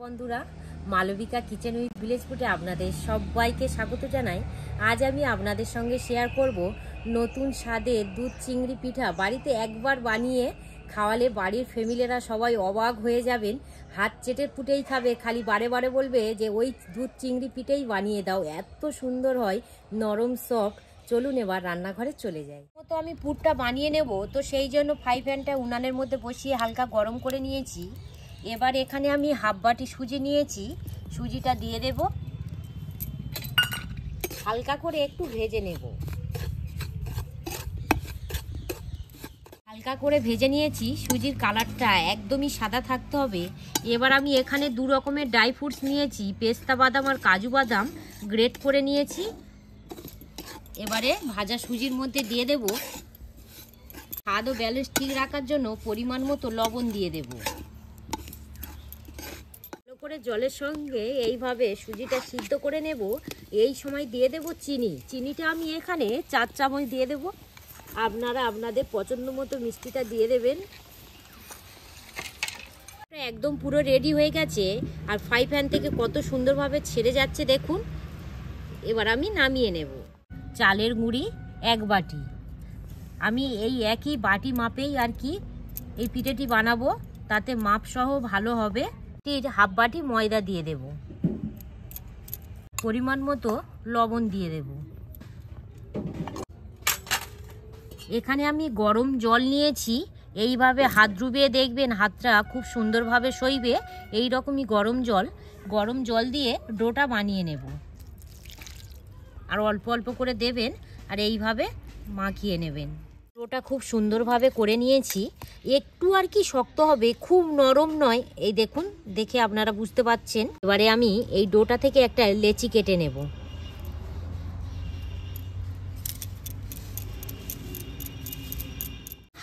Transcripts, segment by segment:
বন্ধুরা, Malavika kitchen with village ফুডে আপনাদের সবাইকে স্বাগত জানাই। আজ আমি আপনাদের সঙ্গে শেয়ার করব নতুন স্বাদের দুধ চিংড়ি পিঠা। বাড়িতে একবার বানিয়ে খাওয়ালে বাড়ির ফ্যামিলিরা সবাই অবাক হয়ে যাবেন, হাত চেটে পুটেই খাবে, খালি বারে বারে বলবে যে ওই দুধ চিংড়ি পিঠেই বানিয়ে দাও, এত সুন্দর হয়, নরম সফট। চলুন এবার রান্নাঘরে চলে যাই। তো আমি পুরটা বানিয়ে নেব, তো সেই জন্য ফ্রাই প্যানটা উনানের মধ্যে বসিয়ে হালকা গরম করে নিয়েছি। এবার এখানে আমি হাফ বাটি সুজি নিয়েছি, সুজিটা দিয়ে দেব, হালকা করে একটু ভেজে নেব। হালকা করে ভেজে নিয়েছি, সুজির কালারটা একদমই সাদা থাকতে হবে। এবার আমি এখানে দু রকমের ড্রাই ফ্রুটস নিয়েছি, পেস্তা বাদাম আর কাজু বাদাম গ্রেট করে নিয়েছি। এবারে ভাজা সুজির মধ্যে দিয়ে দেব, স্বাদ ও ব্যালেন্স ঠিক রাখার জন্য পরিমাণ মতো লবণ দিয়ে দেব। করে জলের সঙ্গে এইভাবে সুজিটা সিদ্ধ করে নেব। এই সময় দিয়ে দেব চিনি। চিনিটা আমি এখানে 4 চামচ দিয়ে দেব, আপনারা আপনাদের পছন্দ মতো মিষ্টিটা দিয়ে দেবেন। একদম পুরো রেডি হয়ে গেছে, আর ফ্রাই প্যান থেকে কত সুন্দরভাবে ছেড়ে যাচ্ছে দেখুন। এবার আমি নামিয়ে নেব। চালের গুঁড়ি 1 বাটি, আমি এই একই বাটি মাপেই আর কি এই পিঠেটি বানাবো, তাতে মাপ সহ ভালো হবে। হাফ বাটি ময়দা দিয়ে দেব, পরিমাণ মতো লবণ দিয়ে দেব। এখানে আমি গরম জল নিয়েছি, এইভাবে হাত ডুবিয়ে দেখবেন হাতটা খুব সুন্দরভাবে সইবে। এই রকমই গরম জল দিয়ে ডোটা বানিয়ে নেব। আর অল্প অল্প করে দেবেন, আর এইভাবে মাখিয়ে নেবেন। ডোটা খুব সুন্দরভাবে করে নিয়েছি, একটু আর কি শক্ত হবে, খুব নরম নয়। এই দেখুন, দেখে আপনারা বুঝতে পাচ্ছেন। এবারে আমি এই ডোটা থেকে একটা লেচি কেটে নেব।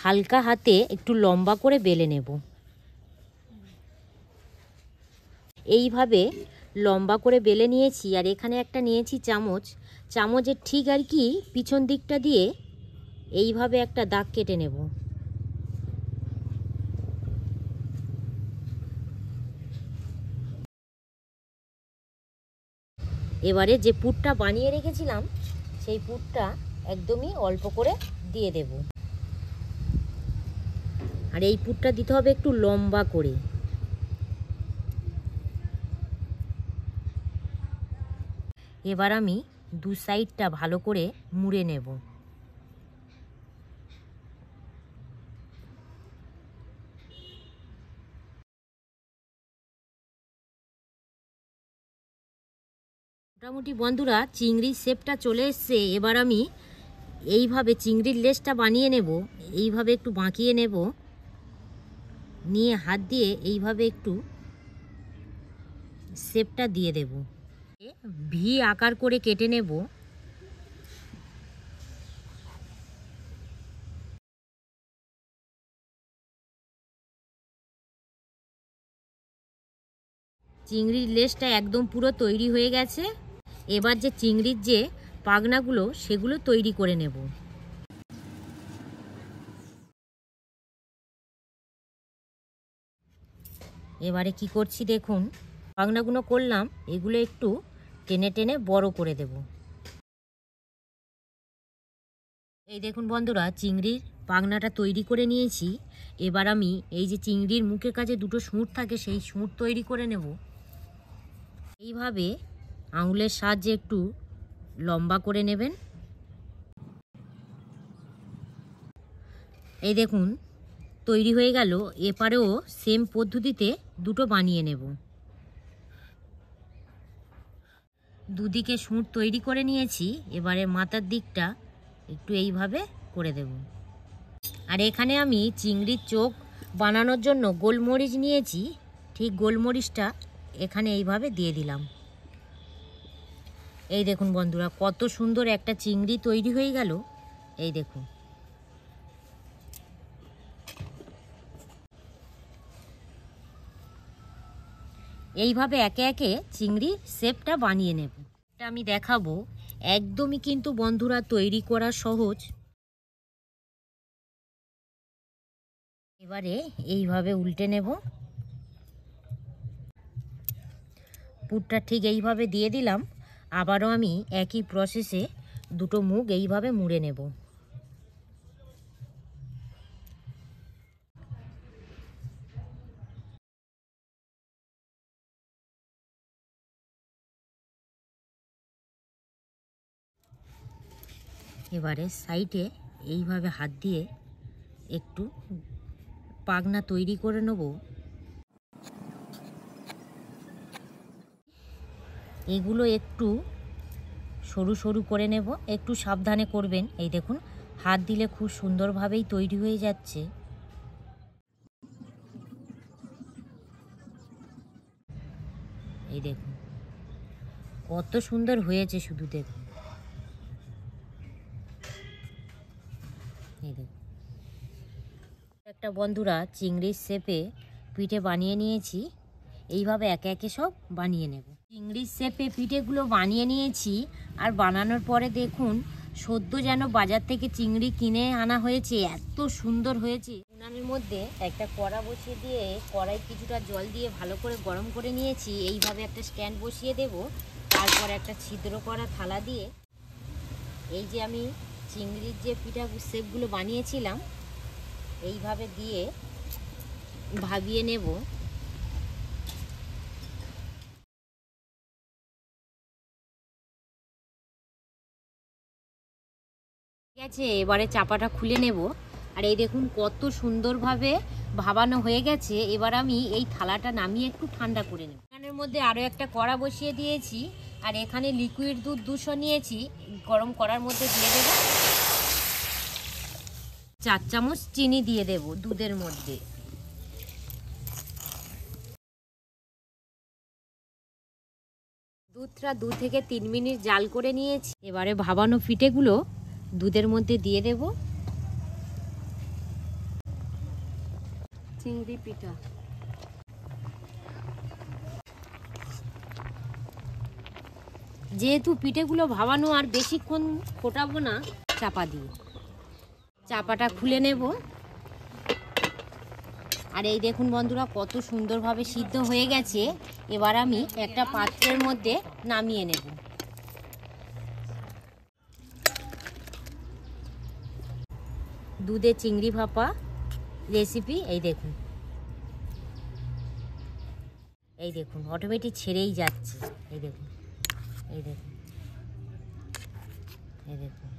হালকা হাতে একটু লম্বা করে বেলে নেব। এইভাবে লম্বা করে বেলে নিয়েছি, আর এখানে একটা নিয়েছি চামচের ঠিক আর কি পিছন দিকটা দিয়ে এইভাবে একটা দাগ কেটে নেব। এবারে যে পুরটা বানিয়ে রেখেছিলাম সেই পুরটা একদমই অল্প করে দিয়ে দেব, আর এই পুরটা দিতে হবে একটু লম্বা করে। এবার আমি দু সাইডটা ভালো করে মুড়ে নেব। মোটামুটি বন্ধুরা চিংড়ির শেপটা চলে এসছে। এবার আমি এইভাবে চিংড়ির লেজটা বানিয়ে নেব, এইভাবে একটু বাঁকিয়ে নেব, নিয়ে হাত দিয়ে এইভাবে একটু শেপটা দিয়ে দেব। ভি আকার করে কেটে নেব। চিংড়ির লেজটা একদম পুরো তৈরি হয়ে গেছে। এবার যে চিংড়ির যে পাখনাগুলো সেগুলো তৈরি করে নেব। এবারে কি করছি দেখুন, পাখনাগুলো করলাম, এগুলো একটু টেনে টেনে বড় করে দেব। এই দেখুন বন্ধুরা, চিংড়ির পাখনাটা তৈরি করে নিয়েছি। এবার আমি এই যে চিংড়ির মুখের কাছে দুটো সুঁড় থাকে, সেই সুঁড় তৈরি করে নেব। এইভাবে আঙুলের সাহায্যে একটু লম্বা করে নেবেন। এই দেখুন তৈরি হয়ে গেল। এপারেও সেম পদ্ধতিতে দুটো বানিয়ে নেব। দুদিকে সুঁড় তৈরি করে নিয়েছি, এবারে মাথার দিকটা একটু এইভাবে করে দেব। আর এখানে আমি চিংড়ির চোখ বানানোর জন্য গোলমরিচ নিয়েছি, ঠিক গোলমরিচটা এখানে এইভাবে দিয়ে দিলাম। এই দেখুন বন্ধুরা, কত সুন্দর একটা চিংড়ি তৈরি হয়ে গেল। এই দেখুন, এইভাবে একে একে চিংড়ির শেপটা বানিয়ে নেব। এটা আমি দেখাবো, একদমই কিন্তু বন্ধুরা তৈরি করা সহজ। এবারে এইভাবে উল্টে নেব। পুরটা ঠিক এইভাবে দিয়ে দিলাম। আবারও আমি একই প্রসেসে দুটো মুখ এইভাবে মুড়ে নেব। এবারে সাইডে এইভাবে হাত দিয়ে একটু পাগনা তৈরি করে নেব। এগুলো একটু সরু সরু করে নেব, একটু সাবধানে করবেন। এই দেখুন হাত দিলে খুব সুন্দরভাবেই তৈরি হয়ে যাচ্ছে। এই দেখুন কত সুন্দর হয়েছে, শুধু দেখুন। এই দেখুন একটা বন্ধুরা চিংড়ির শেপে পিঠে বানিয়ে নিয়েছি। এইভাবে একে একে সব বানিয়ে নেব। চিংড়ির শেপে পিঠেগুলো বানিয়ে নিয়েছি। আর বানানোর পরে দেখুন সদ্য যেন বাজার থেকে চিংড়ি কিনে আনা হয়েছে, এত সুন্দর হয়েছে। উনানের মধ্যে একটা কড়া বসিয়ে দিয়ে কড়াই কিছুটা জল দিয়ে ভালো করে গরম করে নিয়েছি। এইভাবে একটা স্ট্যান্ড বসিয়ে দেব। তারপর একটা ছিদ্র করা থালা দিয়ে এই যে আমি চিংড়ির যে পিঠা শেপগুলো বানিয়েছিলাম এইভাবে দিয়ে ভাবিয়ে নেব। ঠিক আছে, এবারে চাপাটা খুলে নেব। আর এই দেখুন কত সুন্দরভাবে ভাবানো হয়ে গেছে। এবার আমি এই থালাটা নামিয়ে একটু ঠান্ডা করে নেব। এখানের মধ্যে আরও একটা কড়া বসিয়ে দিয়েছি। আর এখানে লিকুইড দুধ 200 নিয়েছি। গরম কড়ার মধ্যে দিয়ে দেব। 4 চামচ চিনি দিয়ে দেব দুধের মধ্যে। দুধটা 2 থেকে 3 মিনিট জাল করে নিয়েছি। এবারে ভাবানো পিঠেগুলো দুধের মধ্যে দিয়ে দেব। চিংড়ি পিঠা যেহেতু পিঠেগুলো ভাবানো আর বেশিক্ষণ ফোটাবো না, চাপা দিয়ে চাপাটা খুলে নেব। আর এই দেখুন বন্ধুরা কত সুন্দরভাবে সিদ্ধ হয়ে গেছে। এবার আমি একটা পাত্রের মধ্যে নামিয়ে নেব। দুধে চিংড়ি ভাপা রেসিপি এই দেখুন। এই দেখুন অটোমেটিক ছেড়েই যাচ্ছে। এই দেখুন, এই দেখুন, এই দেখুন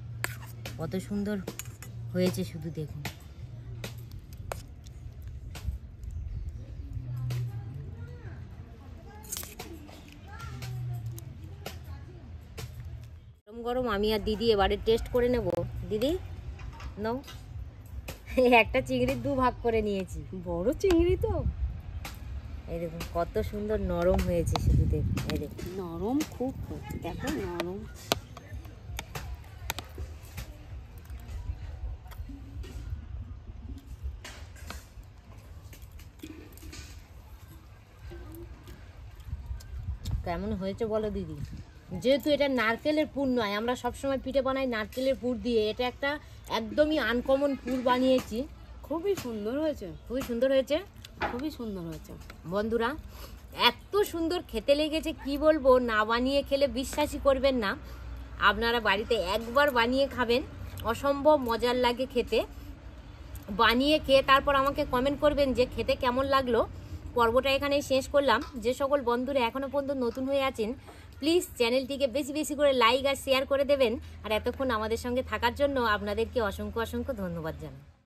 কত সুন্দর হয়েছে, শুধু দেখুন। গরম গরম আমি আর দিদি এবারে টেস্ট করে নেব। দিদি নাও। একটা চিংড়ির 2 ভাগ করে নিয়েছি, বড় চিংড়ি তো। এই দেখুন কত সুন্দর নরম হয়েছে, শুধু দেখুন। এই দেখুন নরম, খুব দেখো নরম। কেমন হয়েছে বলো দিদি? যেহেতু এটা নারকেলের পুর নয়, আমরা সবসময় পিঠে বানাই নারকেলের পুর দিয়ে, এটা একটা একদমই আনকমন পুর বানিয়েছি। খুবই সুন্দর হয়েছে, খুবই সুন্দর হয়েছে, খুবই সুন্দর হয়েছে বন্ধুরা। এত সুন্দর খেতে লেগেছে কি বলবো, না বানিয়ে খেলে বিশ্বাসই করবেন না। আপনারা বাড়িতে একবার বানিয়ে খাবেন, অসম্ভব মজার লাগে খেতে। বানিয়ে খেয়ে তারপর আমাকে কমেন্ট করবেন যে খেতে কেমন লাগলো। পর্বটা এখানেই শেষ করলাম। যে সকল বন্ধুরা এখনও পর্যন্ত নতুন হয়ে আছেন প্লিজ চ্যানেলটিকে বেশি বেশি করে লাইক আর শেয়ার করে দেবেন। আর এতক্ষণ আমাদের সঙ্গে থাকার জন্য আপনাদেরকে অসংখ্য অসংখ্য ধন্যবাদ জানাই।